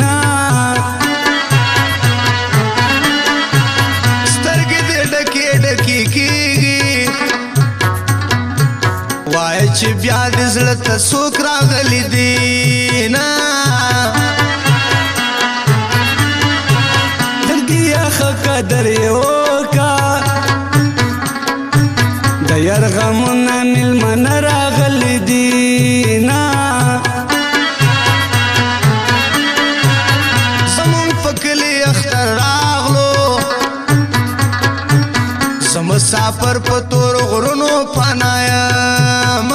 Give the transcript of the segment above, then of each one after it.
نا سترګې دې ډکې ډکې کېږي وایه چې بیا دې زړه ته څوک راغلی دي نه قدر یوکا د یرغمونه ملمن راغلی دینا زمون پکلی اختر راغلو زمسافر په تور غرونو پنایم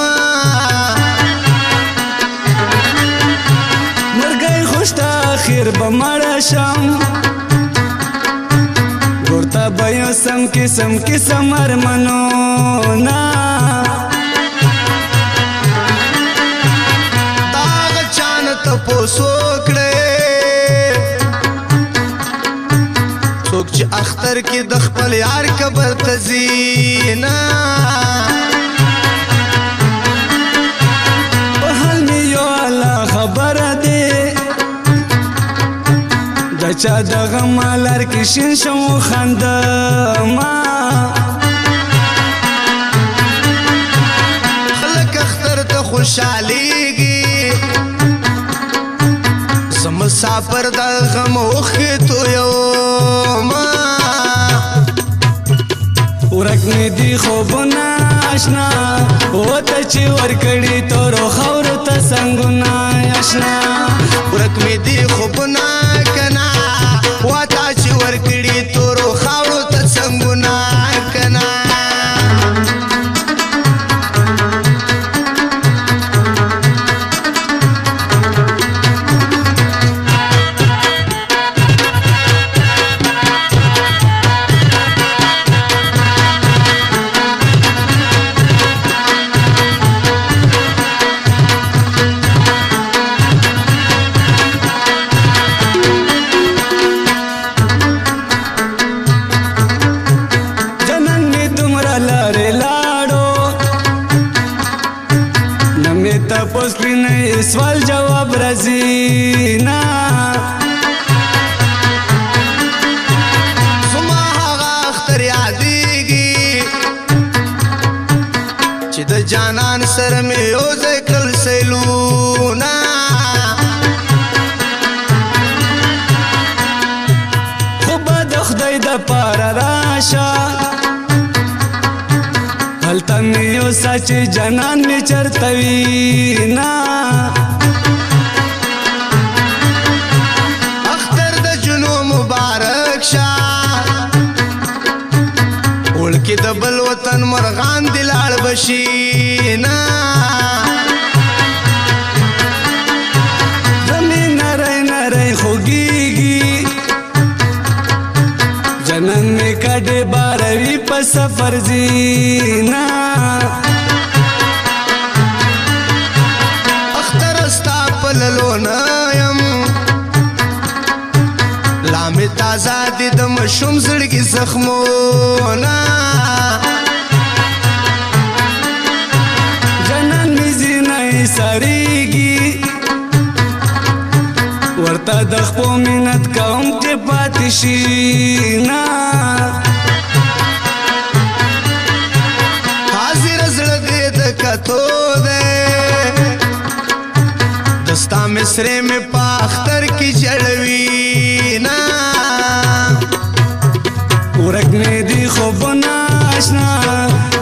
مرګی خوشتا اخیر بمړه شم ورته به یو سم قسم قسم ارمنونه دا هغه چا نه تپوس وکړې څوک چې اختر کې د خپل یار قبر ته ځي نه په حال مې یو الله خبره دی د چا د غم لار کې شین شم وخندما خلک اختر ته خوشحالیږي زه مسافر د غم اوښکې تویومه ورک مې دي خوبونه اشنا وته چې ورکړي تورو خاورو ته سنګونه اشنا ورک مې دي خوبونه کنا واته چې ورکړي تورو خاورو ته څنګونه کنا تپوس کړی نه سوال جواب راځي نه زما هغه اختر یادېږي چې د جانان سره مې یو ځای کړل سیلونه خو به د خدای د پاره راشه هلته مې یو سچ جنان مې چرته وینا اختر د جنو مبارک شه وړکې د بل وطن مرغان دې لاړ بشي نه زمې نری نری خوږېږي جنان مې کډې باروي په سفر ځینا اختر ستا په للو نه یم لا مې تازه دي د مشوم زړګي زخمونه جنان مې زینه سړېږي ورته د خپو منت کوم چې پاتې شي نه حاضر زړه دې د کتو دی دستا مصرې مې په اختر کې جړوي نه ورک مې دي خوبونه اشنا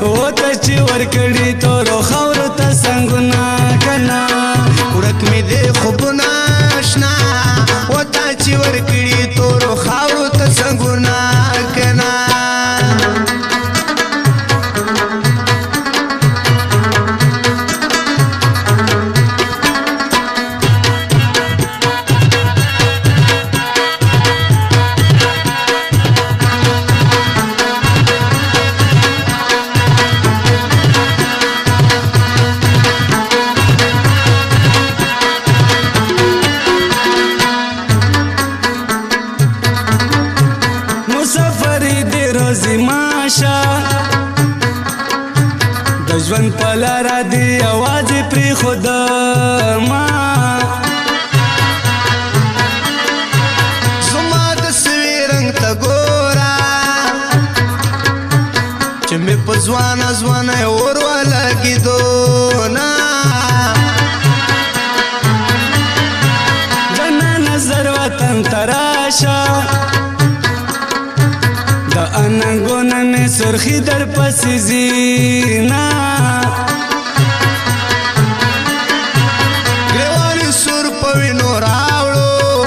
وته چې ورکړي تورو خاورو ته سنګونه کنا ورک مې دي خوبونه اشنا وته چې ورکړي تورو خاورو ته سنګونه کنا ژوند په لاره دی یوازې پرېښودما وطن تراشا دا اننگونه می سرخی در پس زینا گریوانی سور پوینو راوڑو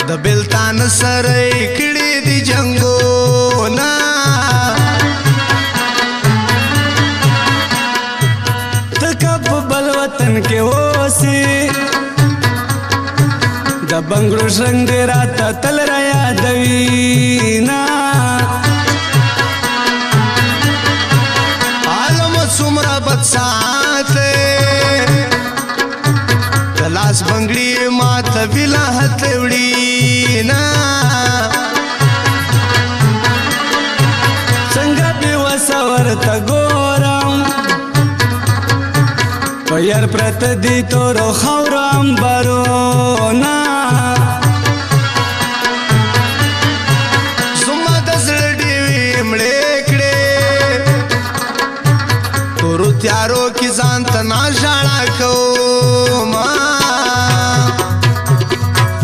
دا بلتان سرائی کڑی دی جنگو نا تکب بل وطن کے ہوسی دا بنگلو شرنگ دی راتا تل را یادوینا عالم سمرا بد ساتے دلاس بنگڑی مات ویلاحت وڑینا سنگا بی وسور تا گورم پیر پرت دی تورو خورم بارونا زما دزړه ډیوې مړې کړې تورو تیارو کې ځان ته ناژړا کوما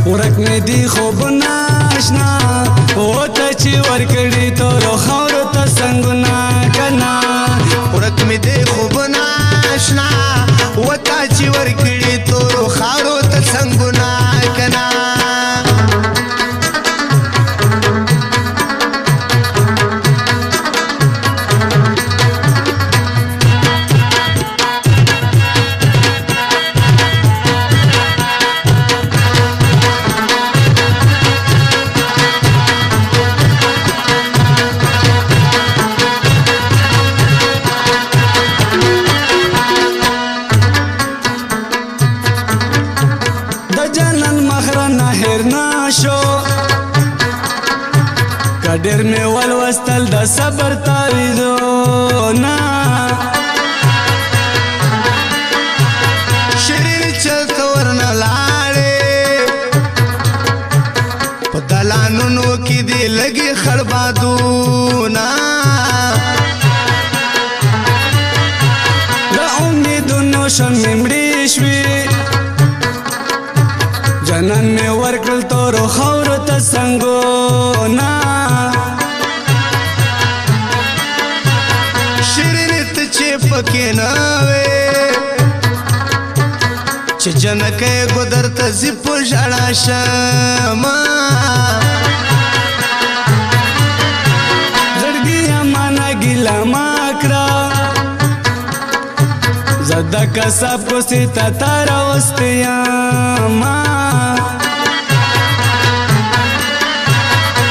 ورک می دی خوب ناشنا اوتا چی ورکڑی تورو خورو تا سنگنا کنا ورک می دی خوب ناشنا وتا چې ورکړي تورو خارو ته څنګهونه کنا کډیر می ولوستل د صبر تعویذونه شریر چلته ورنه لاړې په دلانونو کې دې لګي خړبادونه د امیدونو شمې مړې شوې جنان می ورکړل تورو خاورو ته سنګونه پکې نه وې چې جنکې ګودر ته زی په ژړا شمه زړګي امانه ګیله ما کړه زده کسب کو ستا تار واستیاما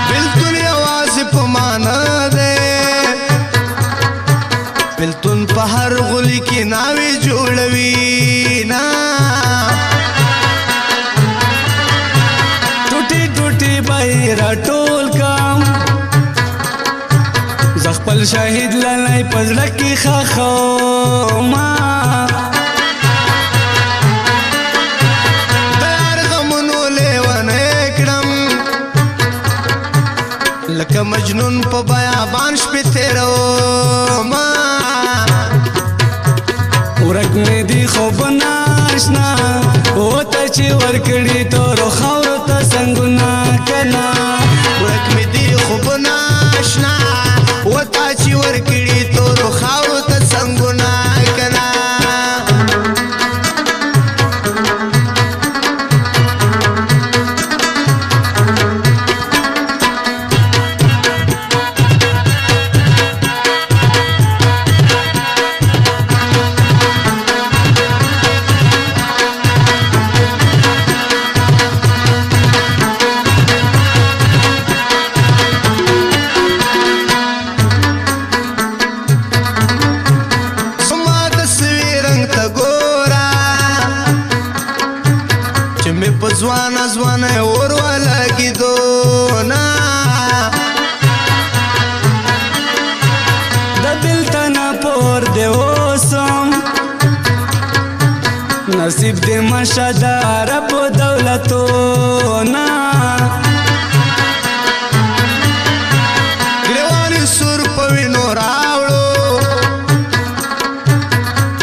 بلتون یوازې په معنا ده بلتون په هر غلی کې ناوې جوړوي نا ټوټي ټوټي بای را ټول کام ز خپل شهید لنای پزړه کې خاخو ما در غمونو لیوانې کړم لکه مجنون په بیابان شپې تیرو ما ورک می دی خوب ناشنا اوتا چی ورکڑی تورو خورو تا سنگونا کنا ورک می دی خوب ناشنا اوتا چی ورکڑی تورو خورو تا سنگونا کنا زوانا زوانا اور والا کی دونا دا دل تنا پور دے اوسم نصیب دے مشادار پو دولتونا گریوانی سور پوینو راوڑو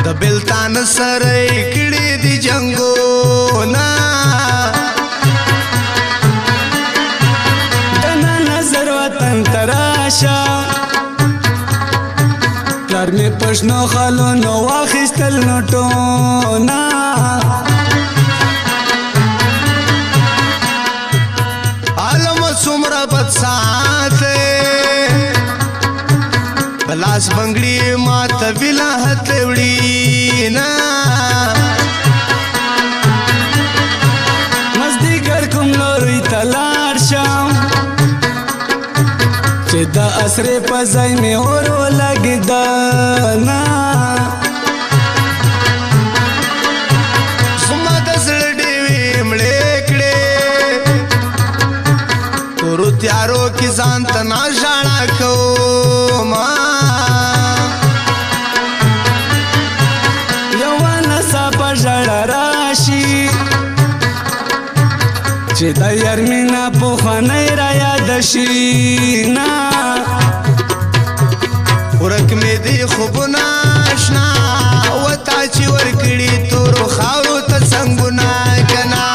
دا بلتان سرائی کڑی دی جنگونا پښنو خالو نو واخیستل نوټونه عالم څومره بد ساته بلاس بنگړي ماته ویلاهت وړي نه مزدیګر کوم لوري تلار شم چې د اسرې په ځای مې اور ولګېده نه زما د زړه ډېوې مړې کړې تورو تیارو کې ځان ته ناژاړه کومه یوه نڅا په ژړه راشي چې د یار مینه پخوانی را یاد شي نه ورک مې دې خوبونه اشنا وتا چې ورکړي تورو خاورو ته څنګونه کنا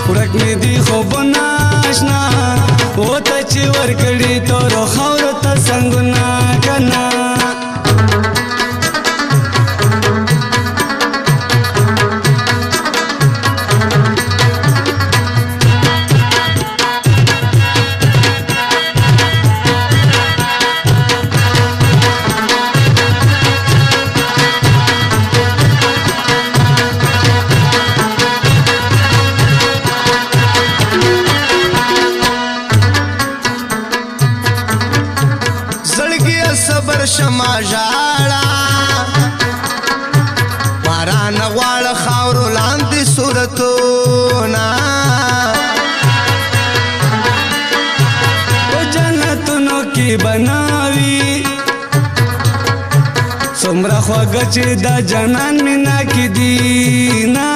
ورک مې دي خوبونه اشنا وته چې ورکړي تورو خاورو ته څنګونه کنا صبر شما ژاړه باران غواړه خاورو لاندې صورتونه په جنتونو کې بناوي څومره خوږه چې د جانان مینا کې دي نه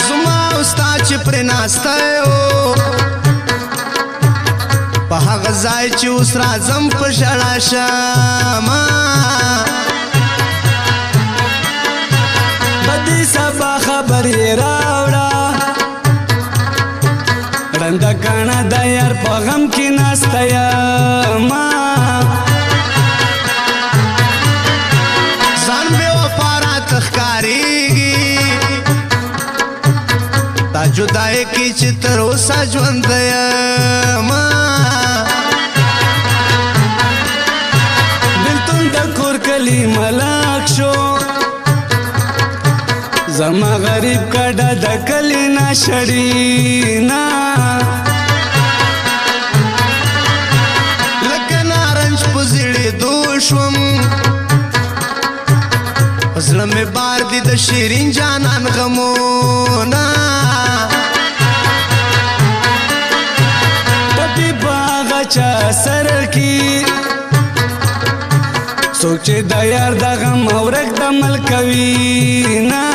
زما ستا چې پرې ناسته یو په هغه ځای چې اوس راځم په ژړا شمه بدې سبا خبر یې راوړه ړنده کاڼه د یار په غم کې ناسته یمه ځان بې وفا راته ښکارېږي تا جدای کې چې تر اوسه ژوندی یمه کلی ملاک شو زما غریب کډه د کلی نشړینا لکه نارنج په زړېدو شوم په زړه مې بار دي د شیرین جانان غمونه پټي په هغه چا سر کې څوک چې د یار د غم اورک د مل کوي نه